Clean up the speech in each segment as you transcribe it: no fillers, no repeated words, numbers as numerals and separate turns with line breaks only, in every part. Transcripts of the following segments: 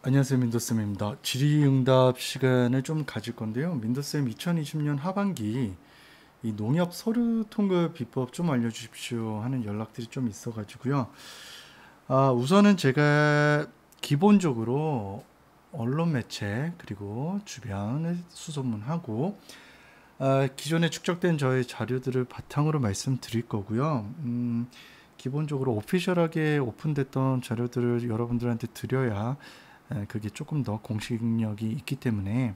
안녕하세요, 민도쌤입니다. 질의응답 시간을 좀 가질 건데요. 민도쌤 2020년 하반기 이 농협 서류 통급 비법 좀 알려주십시오 하는 연락들이 좀 있어가지고요. 우선은 제가 기본적으로 언론 매체 그리고 주변을 수소문하고 기존에 축적된 저의 자료들을 바탕으로 말씀드릴 거고요. 기본적으로 오피셜하게 오픈됐던 자료들을 여러분들한테 드려야 그게 조금 더 공식력이 있기 때문에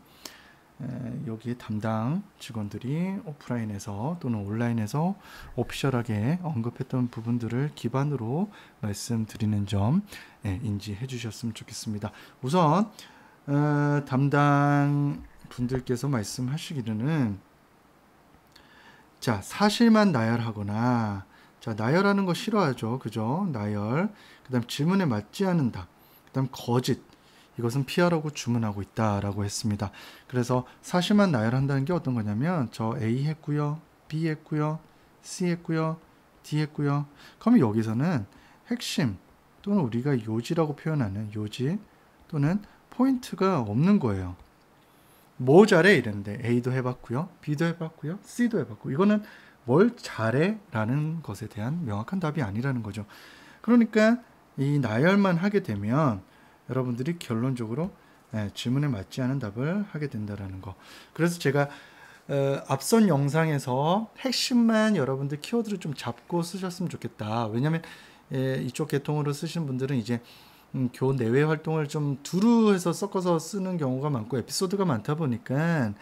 여기에 담당 직원들이 오프라인에서 또는 온라인에서 오피셜하게 언급했던 부분들을 기반으로 말씀드리는 점 인지해 주셨으면 좋겠습니다. 우선 담당 분들께서 말씀하시기로는 자, 사실만 나열하거나 자, 나열하는 거 싫어하죠. 그죠? 나열. 그다음 질문에 맞지 않는다. 그다음 거짓. 이것은 피하라고 주문하고 있다라고 했습니다. 그래서 사실만 나열한다는 게 어떤 거냐면 저 A 했고요. B 했고요. C 했고요. D 했고요. 그러면 여기서는 핵심 또는 우리가 요지라고 표현하는 요지 또는 포인트가 없는 거예요. 뭐 잘해 이랬는데 A도 해봤고요. B도 해봤고요. C도 해봤고 이거는 뭘 잘해? 라는 것에 대한 명확한 답이 아니라는 거죠. 그러니까 이 나열만 하게 되면 여러분들이 결론적으로 질문에 맞지 않은 답을 하게 된다는 거. 그래서 제가 앞선 영상에서 핵심만 여러분들 키워드를 좀 잡고 쓰셨으면 좋겠다. 왜냐하면 이쪽 계통으로 쓰시는 분들은 이제 교원 내외 활동을 좀 두루 해서 섞어서 쓰는 경우가 많고 에피소드가 많다 보니까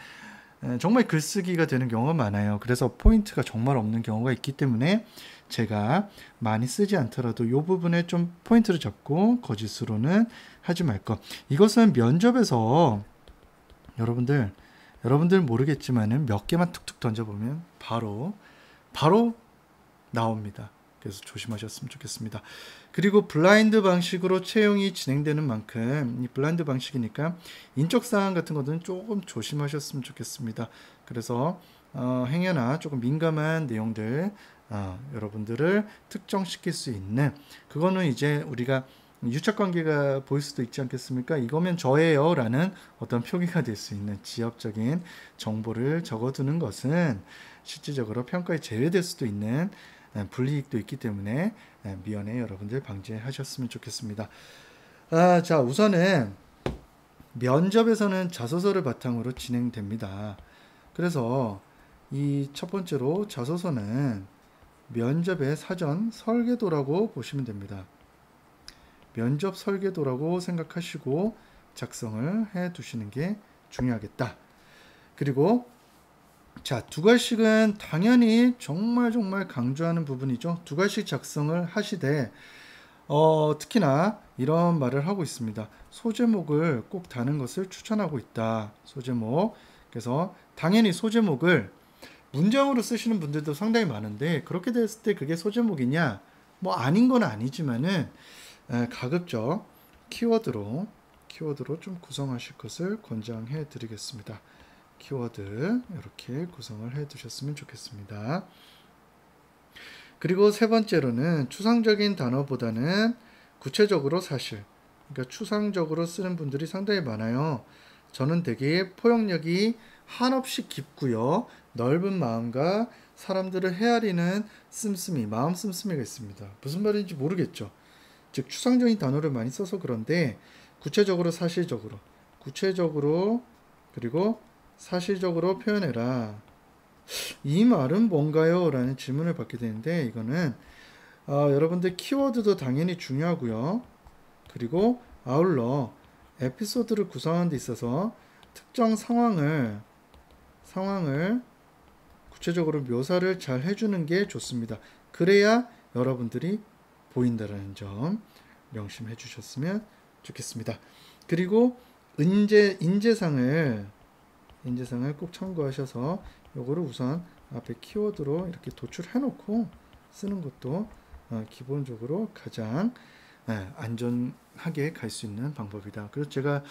정말 글쓰기가 되는 경우가 많아요. 그래서 포인트가 정말 없는 경우가 있기 때문에 제가 많이 쓰지 않더라도 이 부분에 좀 포인트를 잡고 거짓으로는 하지 말 것. 이것은 면접에서 여러분들 모르겠지만은 몇 개만 툭툭 던져보면 바로 나옵니다. 그래서 조심하셨으면 좋겠습니다. 그리고 블라인드 방식으로 채용이 진행되는 만큼 이 블라인드 방식이니까 인적 사항 같은 것들은 조금 조심하셨으면 좋겠습니다. 그래서 행여나 조금 민감한 내용들 여러분들을 특정시킬 수 있는 그거는 이제 우리가 유착관계가 보일 수도 있지 않겠습니까? 이거면 저예요 라는 어떤 표기가 될 수 있는 지역적인 정보를 적어두는 것은 실질적으로 평가에 제외될 수도 있는 불이익도 있기 때문에 미연에 여러분들 방지하셨으면 좋겠습니다. 자, 우선은 면접에서는 자소서를 바탕으로 진행됩니다. 그래서 이 첫 번째로 자소서는 면접의 사전 설계도라고 보시면 됩니다. 면접 설계도라고 생각하시고 작성을 해 두시는 게 중요하겠다. 그리고 자, 두 갈씩은 당연히 정말 강조하는 부분이죠. 두 갈씩 작성을 하시되 특히나 이런 말을 하고 있습니다. 소제목을 꼭 다는 것을 추천하고 있다. 소제목. 그래서 당연히 소제목을 문장으로 쓰시는 분들도 상당히 많은데 그렇게 됐을 때 그게 소제목이냐? 뭐 아닌 건 아니지만은 가급적 키워드로 좀 구성하실 것을 권장해 드리겠습니다. 키워드 이렇게 구성을 해 두셨으면 좋겠습니다. 그리고 세 번째로는 추상적인 단어보다는 구체적으로 사실, 그러니까 추상적으로 쓰는 분들이 상당히 많아요. 저는 되게 포용력이 한없이 깊고요. 넓은 마음과 사람들을 헤아리는 씀씀이, 마음 씀씀이가 있습니다. 무슨 말인지 모르겠죠. 즉 추상적인 단어를 많이 써서 그런데 구체적으로 사실적으로, 구체적으로 그리고 사실적으로 표현해라. 이 말은 뭔가요? 라는 질문을 받게 되는데 이거는 여러분들 키워드도 당연히 중요하고요. 그리고 아울러 에피소드를 구성하는 데 있어서 특정 상황을 구체적으로 묘사를 잘 해주는 게 좋습니다. 그래야 여러분들이 보인다는 점 명심해 주셨으면 좋겠습니다. 그리고 인재상을 꼭 참고하셔서 요거를 우선 앞에 키워드로 이렇게 도출해 놓고 쓰는 것도 기본적으로 가장 안전하게 갈 수 있는 방법이다. 그래서 제가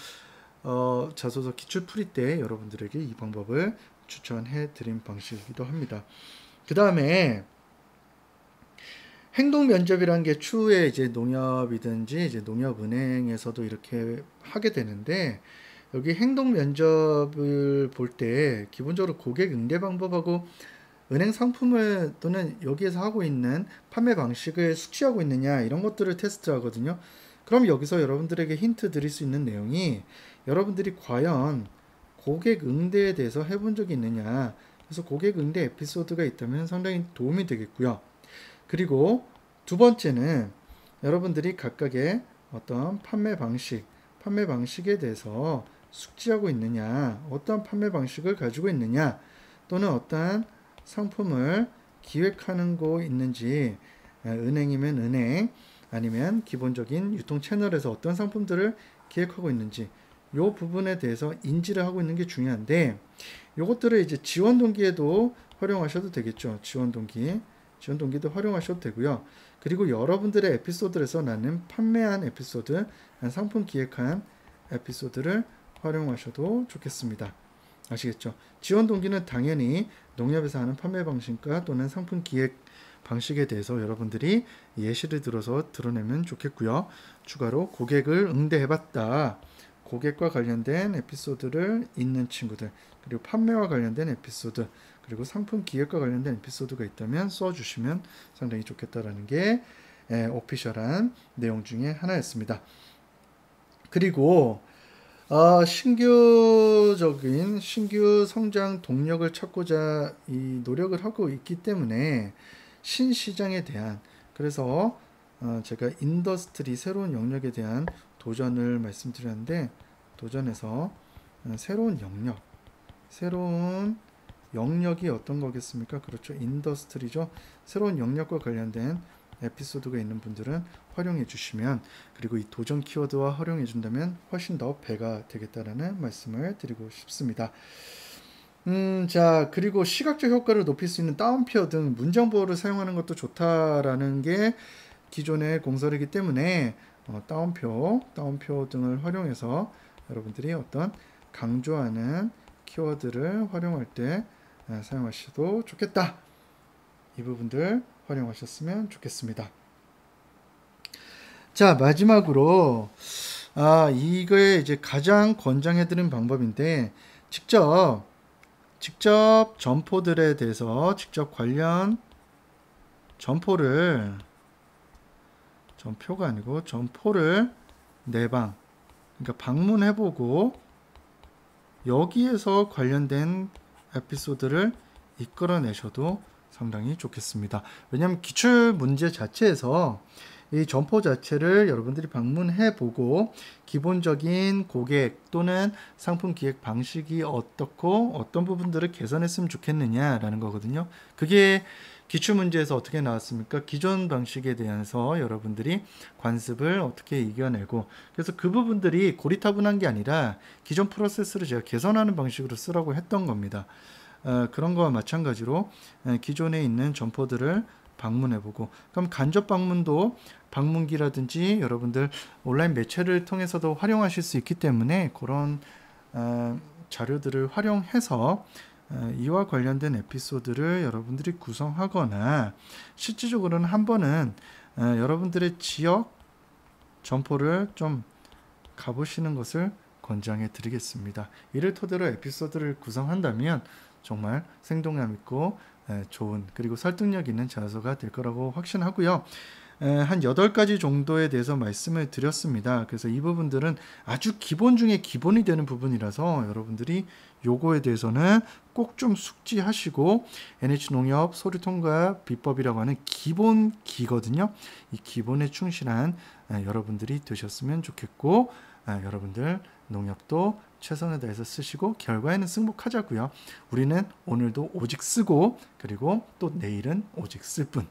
자소서 기출 풀이 때 여러분들에게 이 방법을 추천해 드린 방식이기도 합니다. 그 다음에 행동 면접이란 게 추후에 이제 농협이든지 이제 농협은행에서도 이렇게 하게 되는데, 여기 행동 면접을 볼 때 기본적으로 고객 응대 방법하고 은행 상품을 또는 여기에서 하고 있는 판매 방식을 숙지하고 있느냐, 이런 것들을 테스트하거든요. 그럼 여기서 여러분들에게 힌트 드릴 수 있는 내용이, 여러분들이 과연 고객 응대에 대해서 해본 적이 있느냐, 그래서 고객 응대 에피소드가 있다면 상당히 도움이 되겠고요. 그리고 두 번째는 여러분들이 각각의 어떤 판매 방식에 대해서 숙지하고 있느냐, 어떤 판매 방식을 가지고 있느냐, 또는 어떠한 상품을 기획하는 거 있는지, 은행이면 은행, 아니면 기본적인 유통 채널에서 어떤 상품들을 기획하고 있는지, 이 부분에 대해서 인지를 하고 있는 게 중요한데, 요것들을 이제 지원 동기에도 활용하셔도 되겠죠. 지원 동기도 활용하셔도 되고요. 그리고 여러분들의 에피소드에서 나는 판매한 에피소드, 상품 기획한 에피소드를 활용하셔도 좋겠습니다. 아시겠죠? 지원 동기는 당연히 농협에서 하는 판매 방식과 또는 상품 기획 방식에 대해서 여러분들이 예시를 들어서 드러내면 좋겠고요. 추가로 고객을 응대해봤다, 고객과 관련된 에피소드를 있는 친구들, 그리고 판매와 관련된 에피소드, 그리고 상품 기획과 관련된 에피소드가 있다면 써주시면 상당히 좋겠다라는 게 오피셜한 내용 중에 하나였습니다. 그리고 신규 성장 동력을 찾고자 이 노력을 하고 있기 때문에 신시장에 대한, 그래서 제가 인더스트리, 새로운 영역에 대한 도전을 말씀드렸는데, 도전에서 새로운 영역이 어떤 거겠습니까? 그렇죠. 인더스트리죠. 새로운 영역과 관련된 에피소드가 있는 분들은 활용해 주시면, 그리고 이 도전 키워드와 활용해 준다면 훨씬 더 배가 되겠다라는 말씀을 드리고 싶습니다. 자, 그리고 시각적 효과를 높일 수 있는 따옴표 등 문장보호를 사용하는 것도 좋다라는 게 기존의 공설이기 때문에 따옴표 등을 활용해서 여러분들이 어떤 강조하는 키워드를 활용할 때 사용하셔도 좋겠다. 이 부분들 활용하셨으면 좋겠습니다. 자, 마지막으로 이거에 이제 가장 권장해드린 방법인데, 직접 점포들에 대해서 직접 관련 점포가 아니고 점포를 내방, 그러니까 방문해보고 여기에서 관련된 에피소드를 이끌어내셔도 상당히 좋겠습니다. 왜냐하면 기출문제 자체에서 이 점포 자체를 여러분들이 방문해보고 기본적인 고객 또는 상품 기획 방식이 어떻고 어떤 부분들을 개선했으면 좋겠느냐라는 거거든요. 그게 기출문제에서 어떻게 나왔습니까? 기존 방식에 대해서 여러분들이 관습을 어떻게 이겨내고, 그래서 그 부분들이 고리타분한 게 아니라 기존 프로세스를 제가 개선하는 방식으로 쓰라고 했던 겁니다. 그런 거와 마찬가지로 기존에 있는 점포들을 방문해보고, 그럼 간접 방문도 방문기라든지 여러분들 온라인 매체를 통해서도 활용하실 수 있기 때문에 그런 자료들을 활용해서 이와 관련된 에피소드를 여러분들이 구성하거나, 실질적으로는 한 번은 여러분들의 지역 점포를 좀 가보시는 것을 권장해 드리겠습니다. 이를 토대로 에피소드를 구성한다면 정말 생동감 있고 좋은, 그리고 설득력 있는 자소가 될 거라고 확신하고요. 한 8가지 정도에 대해서 말씀을 드렸습니다. 그래서 이 부분들은 아주 기본 중에 기본이 되는 부분이라서 여러분들이 요거에 대해서는 꼭 좀 숙지하시고, NH농협 서류통과 비법이라고 하는 기본기거든요. 이 기본에 충실한 여러분들이 되셨으면 좋겠고, 여러분들 농협도 최선을 다해서 쓰시고 결과에는 승복하자고요. 우리는 오늘도 오직 쓰고, 그리고 또 내일은 오직 쓸 뿐.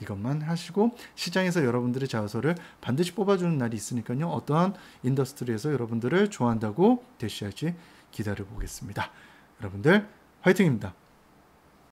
이것만 하시고, 시장에서 여러분들의 자소를 반드시 뽑아주는 날이 있으니까요. 어떠한 인더스트리에서 여러분들을 좋아한다고 대시할지 기다려 보겠습니다. 여러분들 화이팅입니다.